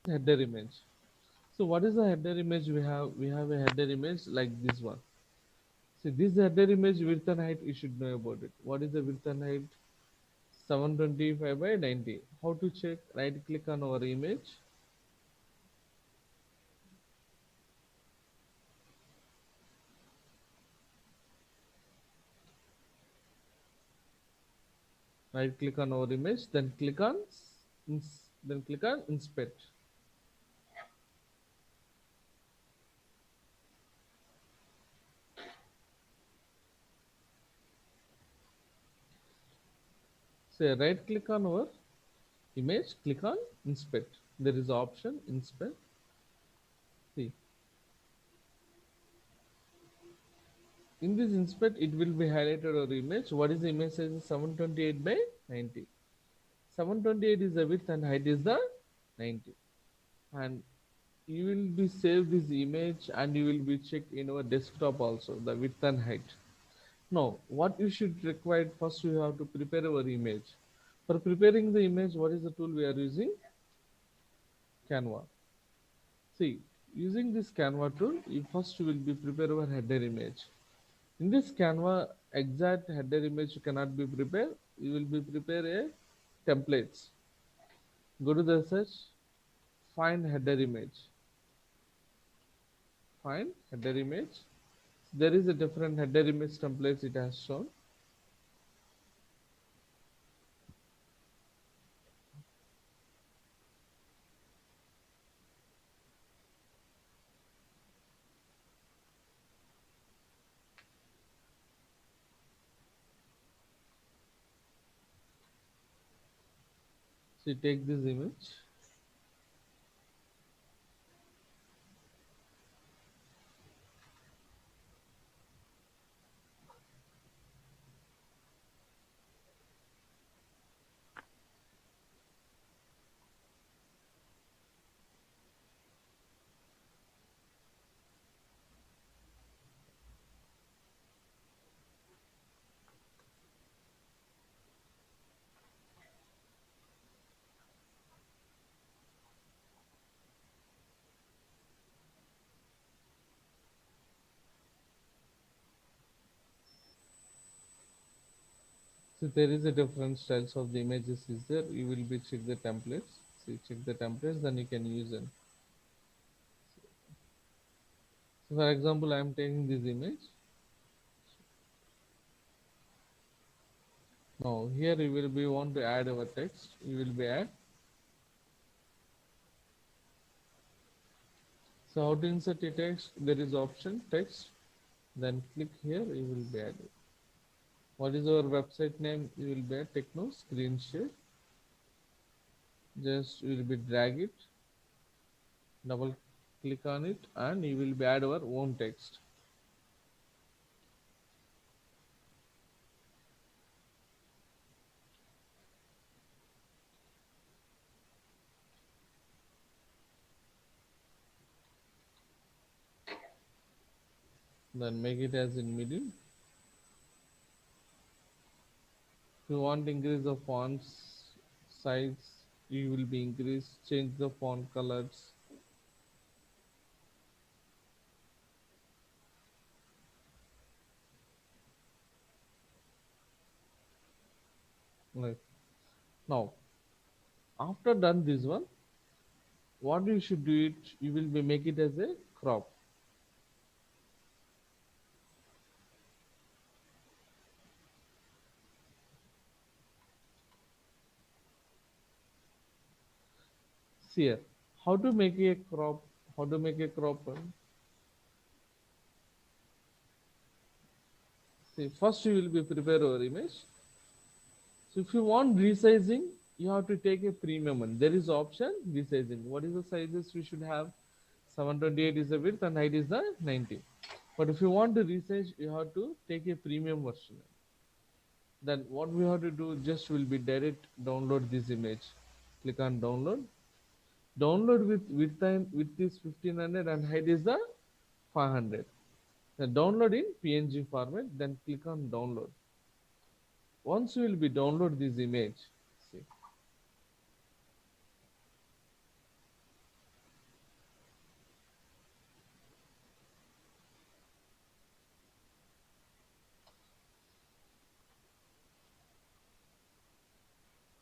Header image. So what is the header image we have? We have a header image like this one. See this header image width and height you should know about it. What is the width and height? 725 by 90. How to check? Right click on our image. Right click on our image, then click on inspect. Say right click on our image, click on inspect. There is option inspect. See in this inspect it will be highlighted our image. What is the image size? 728 by 90. 728 is the width and height is the 90. And you will be save this image and you will be checked in our desktop also the width and height. Now what you should require first, you have to prepare our image. For preparing the image, what is the tool we are using? Canva. See, using this Canva tool, you first will be prepare our header image. In this Canva, exact header image cannot be prepared. You will be prepare a templates. Go to the search, find header image. Find header image. There is a different header image templates it has shown. So you take this image. So there is a different styles of the images is there. You will be check the templates. So you check the templates, then you can use them. So for example, I am taking this image. Now here you will be want to add our text. You will be add. So how to insert a text? There is option text. Then click here. You will be added. What is our website name? You will be add Techno screen share. Just you will be drag it. Double click on it, and you will be add our own text. Then make it as in middle. If you want to increase the font size, you will be increase. Change the font colors. Like now, after done this one, what you should do it? You will be make it as a crop. See here, how to make a crop? How to make a crop? See, first you will be prepare our image. So if you want resizing, you have to take a premium one. There is option resizing. What is the sizes we should have? 728 is the width and height is the 90. But if you want to resize, you have to take a premium version. Then what we have to do just will be direct download this image. Click on download. Download with width is 1500 and height is the 500. Then download in PNG format. Then click on download. Once you will be download this image, see,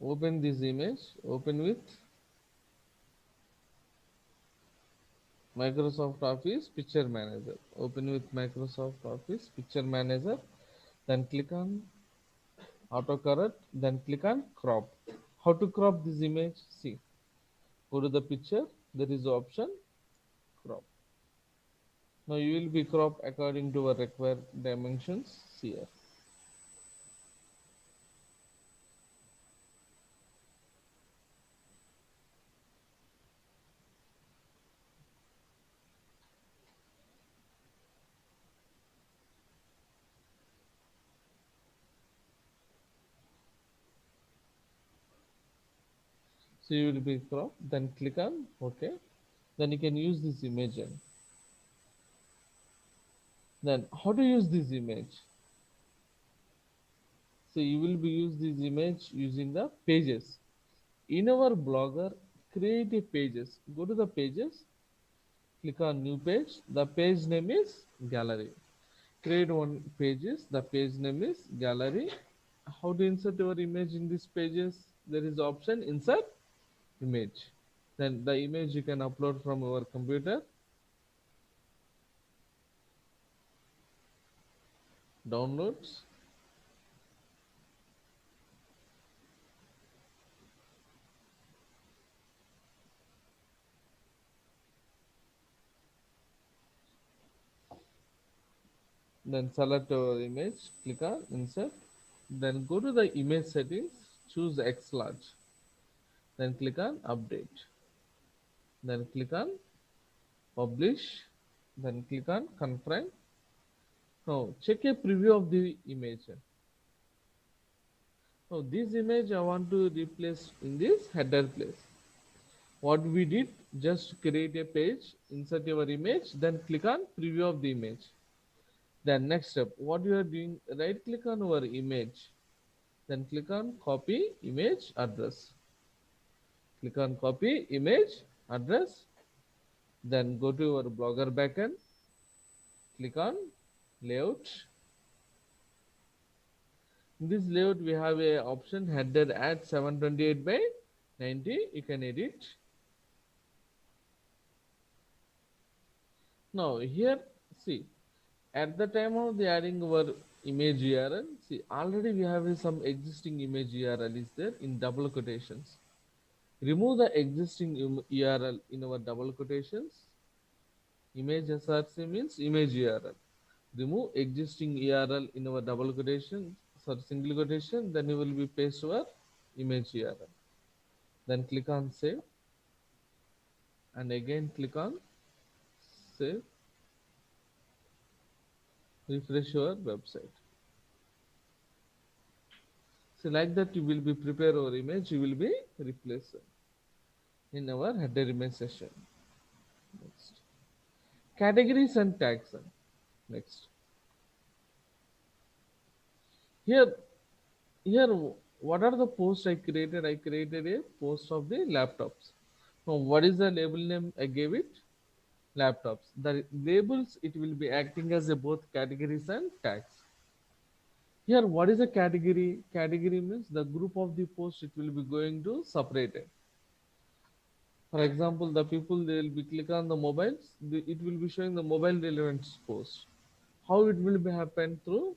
Open this image, open with Microsoft Office Picture Manager. Open with Microsoft Office Picture Manager. Then click on autocorrect. Then click on crop. How to crop this image? See, go to the picture. There is option crop. Now you will be cropped according to our required dimensions here. So you will be cropped. Then click on OK. Then you can use this image. Then how to use this image? So you will be use this image using the pages. In our blogger, create a pages. Go to the pages, click on new page. The page name is gallery. Create one pages. The page name is gallery. How to insert your image in these pages? There is option insert image. Then the image you can upload from your computer. Downloads. Then select your image. Click on insert. Then go to the image settings. Choose X large. Then click on update. Then click on publish. Then click on confirm. Now check a preview of the image. Now this image I want to replace in this header place. What we did, just create a page, insert your image, then click on preview of the image. Then next step, what you are doing, right click on our image, then click on copy image address. Click on copy image address, then go to our Blogger backend, click on layout. In this layout we have a option header at 728 by 90. You can edit. Now here see, at the time of the adding our image URL, see already we have some existing image URL is there in double quotations. Remove the existing URL in our double quotations. Image src means image URL. Remove existing URL in our double quotation, sorry, single quotation, then you will be paste our image URL. Then click on save and again click on save. Refresh your website. So like that you will be prepare our image, you will be replaced in our header image session. Next. Categories and tags. Next. Here what are the posts I created? I created a post of the laptops. Now what is the label name I gave it? Laptops. The labels, it will be acting as a both categories and tags. Here what is a category? Category means the group of the post it will be going to separate it. For example, the people they will be click on the mobiles, it will be showing the mobile relevant post. How it will be happen? Through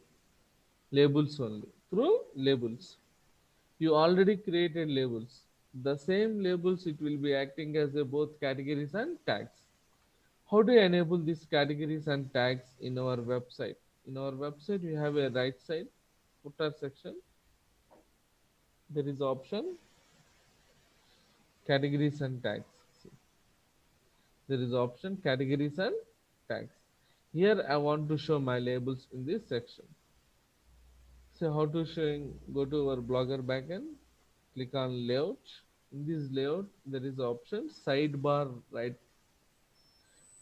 labels only. Through labels. You already created labels. The same labels it will be acting as a both categories and tags. How do you enable these categories and tags in our website? In our website we have a right side footer section. There is option categories and tags. See, there is option categories and tags. Here I want to show my labels in this section. So how to showing? Go to our Blogger backend, click on layout. In this layout there is option sidebar right.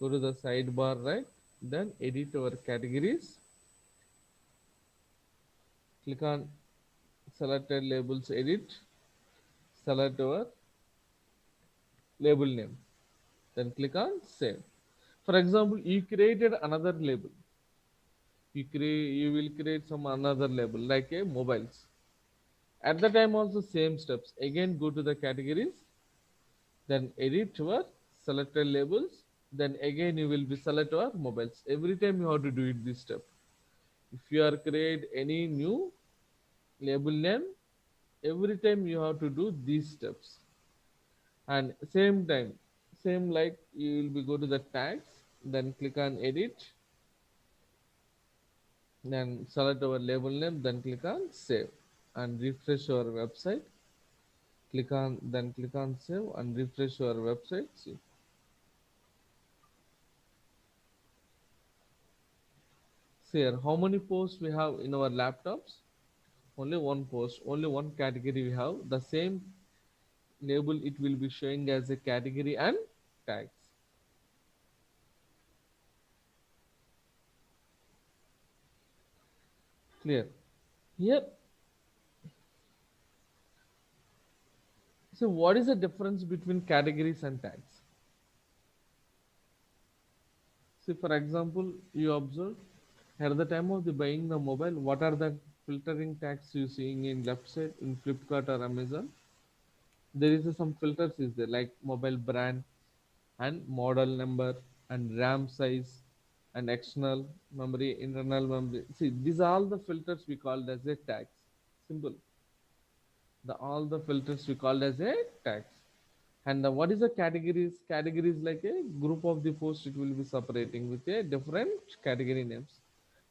Go to the sidebar right, then edit our categories. Click on selected labels edit. Select our label name. Then click on save. For example, you created another label. You will create some another label like a mobiles. At the time also same steps. Again go to the categories, then edit your selected labels, then again you will be select your mobiles. Every time you have to do it this step. If you are create any new label name, every time you have to do these steps. And same time, same like you will be go to the tags, then click on edit, then select our label name, then click on save and refresh your website. Click on save and refresh your website. See here how many posts we have in our laptops. Only one post, only one category we have. The same label it will be showing as a category and tags. Clear? Here, so what is the difference between categories and tags? See, for example, you observe at the time of the buying the mobile, what are the filtering tags you seeing in left side in Flipkart or Amazon? There is some filters is there like mobile brand and model number and RAM size and external memory, internal memory. See, these are all the filters we called as a tags. Simple. The all the filters we called as a tags. And what is the categories? Categories like a group of the post it will be separating with a different category names.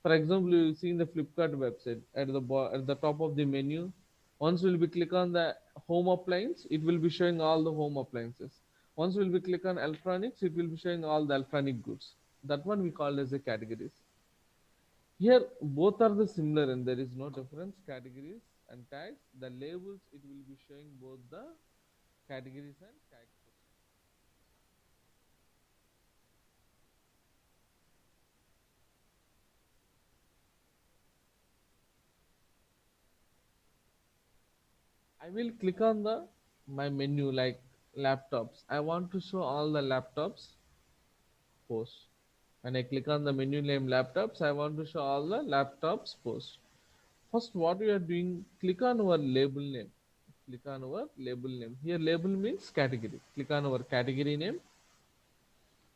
For example, you see in the Flipkart website at at the top of the menu, once will be click on the home appliance, it will be showing all the home appliances. Once will be click on electronics, it will be showing all the electronic goods. That one we call as a categories. Here both are the similar and there is no difference. Categories and tags, the labels it will be showing both the categories and tags. I will click on the my menu like laptops. I want to show all the laptops post. When I click on the menu name laptops, I want to show all the laptops post. First, what we are doing, click on our label name. Click on our label name. Here, label means category. Click on our category name.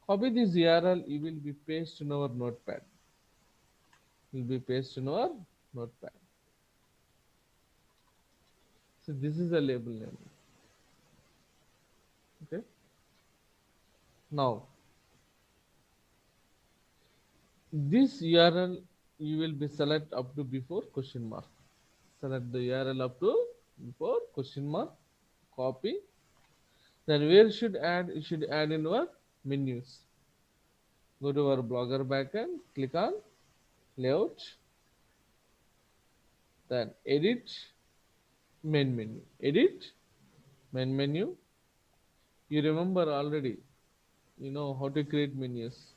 Copy this URL. You will be paste in our notepad. Will be paste in our notepad. So this is a label name. Okay. Now this URL you will be select up to before question mark. Select the URL up to before question mark. Copy. Then where should add? You should add in our menus. Go to our Blogger backend. Click on layout. Then edit main menu. Edit main menu. You remember already. You know how to create menus.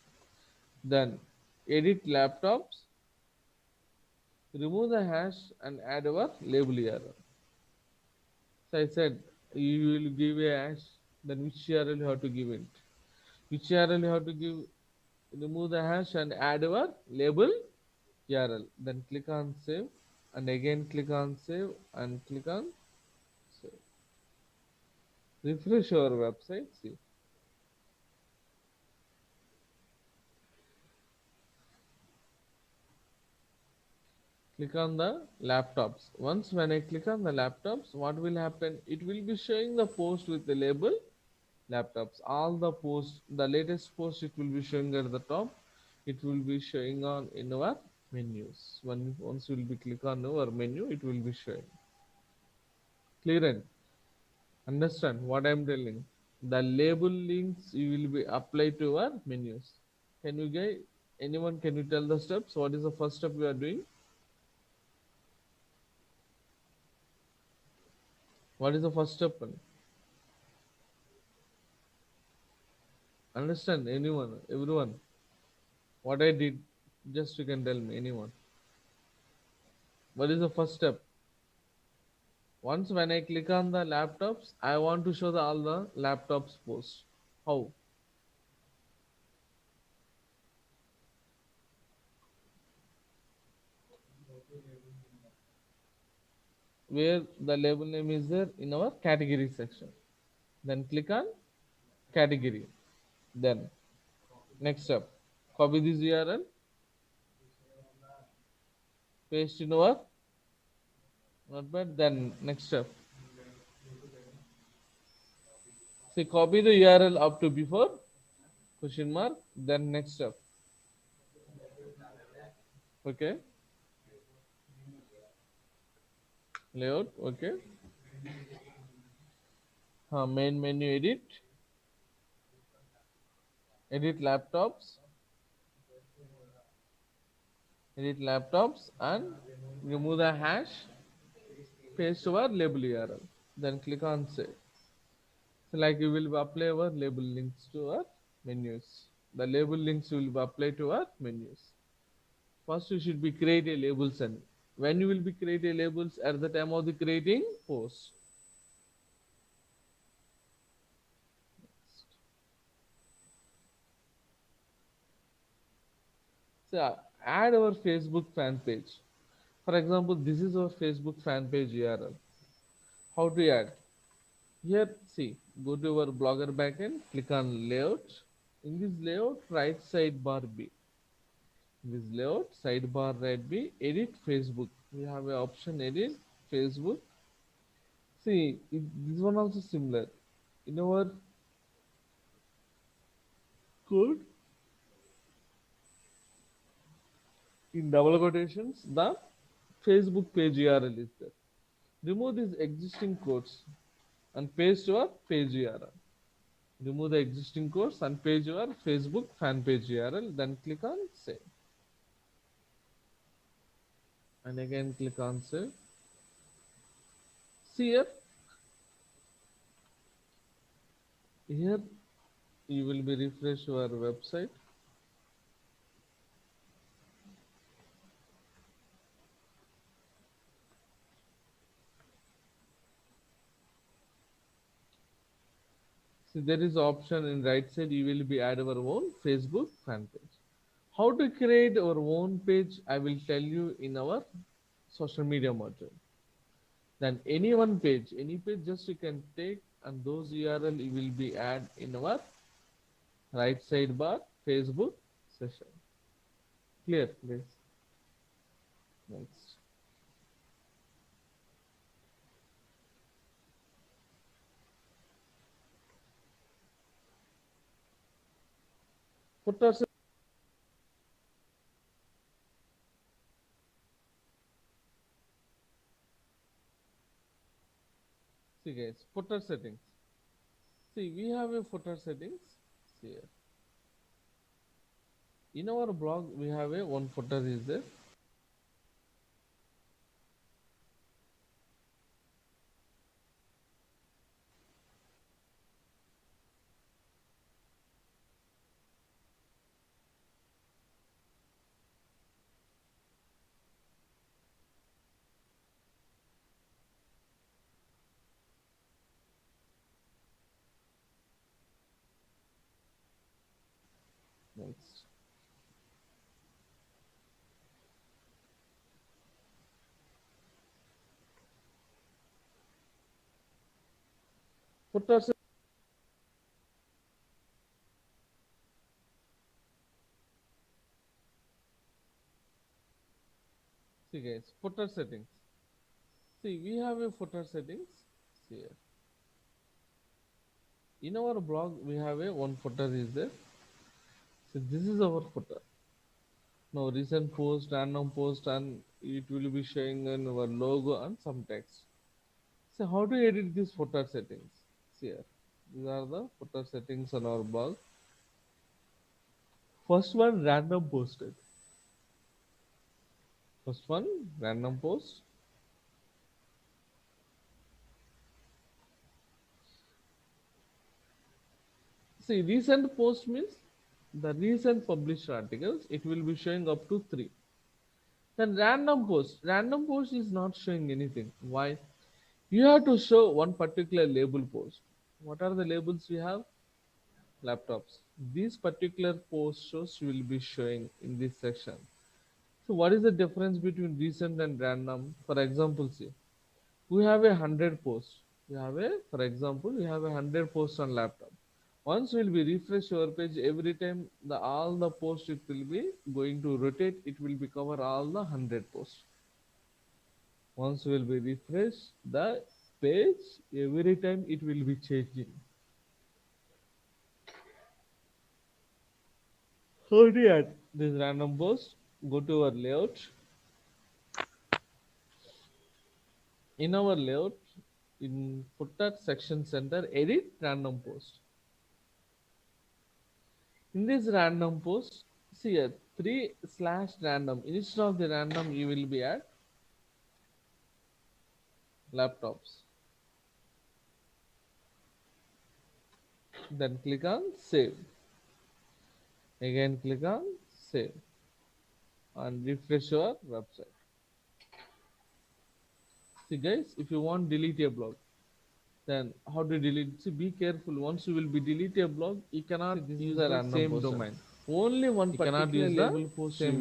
Then edit laptops. Remove the hash and add our label URL. So I said you will give a hash, then which URL you have to give it. Which URL you have to give, remove the hash and add your label URL. Then click on save and again click on save and click on save. Refresh your website. See. Click on the laptops. Once when I click on the laptops, what will happen? It will be showing the post with the label laptops. All the posts, the latest post it will be showing at the top. It will be showing on in our menus. Once you will be click on our menu, it will be showing. Clear and understand what I am telling. The label links you will be applied to our menus. Can you guys anyone can you tell the steps? What is the first step we are doing? What is the first step? Understand anyone, everyone. What I did, just you can tell me, anyone. What is the first step? Once when I click on the laptops, I want to show all the laptops post. How? where the label name is there in our category section. Then click on category. Then next step, copy this URL, paste in our notepad. Then next step, see, copy the URL up to before question mark. Then next step, okay, layout, okay, main menu, edit laptops, and remove the hash, paste our label URL. Then click on save. So like we will apply our label links to our menus. The label links will be applied to our menus. First you should be create a labels, and when you will be creating labels at the time of the creating post. So add our Facebook fan page. For example, this is our Facebook fan page URL. How to add? Here, see, go to our Blogger backend, click on layout. In this layout, right sidebar B. In this layout, sidebar right B, edit Facebook. We have an option edit Facebook. See, this one also similar. In our code, in double quotations, the Facebook page URL is there. Remove these existing codes and paste your page URL. Remove the existing codes and paste your Facebook fan page URL. Then click on save. And again click on save. See here you will be refresh your website. See, there is option in right side, you will be add our own Facebook fan page. How to create our own page, I will tell you in our social media module. Then any one page, any page just you can take, and those URL you will be add in our right sidebar Facebook session. Clear, please. Next. Footer. See guys, footer settings. See, we have a footer settings. See here. In our blog, we have a one footer is there. Next. Footer. See guys, footer settings. See, we have a footer settings. See here. In our blog, we have a one footer is there. So this is our footer. Now recent post, random post, and it will be showing in our logo and some text. So how to edit these footer settings? See here. These are the footer settings on our blog. First one, random posted. First one, random post. See, recent post means the recent published articles. It will be showing up to 3. Then random post. Random post is not showing anything. Why? You have to show one particular label post. What are the labels we have? Laptops. These particular post shows will be showing in this section. So what is the difference between recent and random? For example, see, We have 100 posts. For example, we have 100 posts on laptop. Once we'll be refresh your page every time the all the posts it will be going to rotate. It will be cover all the 100 posts. Once we'll be refresh the page every time it will be changing. How do you add this random post? Go to our layout. In our layout, in footer section center, edit random post. In this random post, see here 3/random. Instead of the random, you will be at laptops. Then click on save. Again click on save and refresh your website. See guys, if you want delete a blog, then how to delete? See, be careful. Once you will be delete a blog, you cannot use the same domain. Only one particular label post you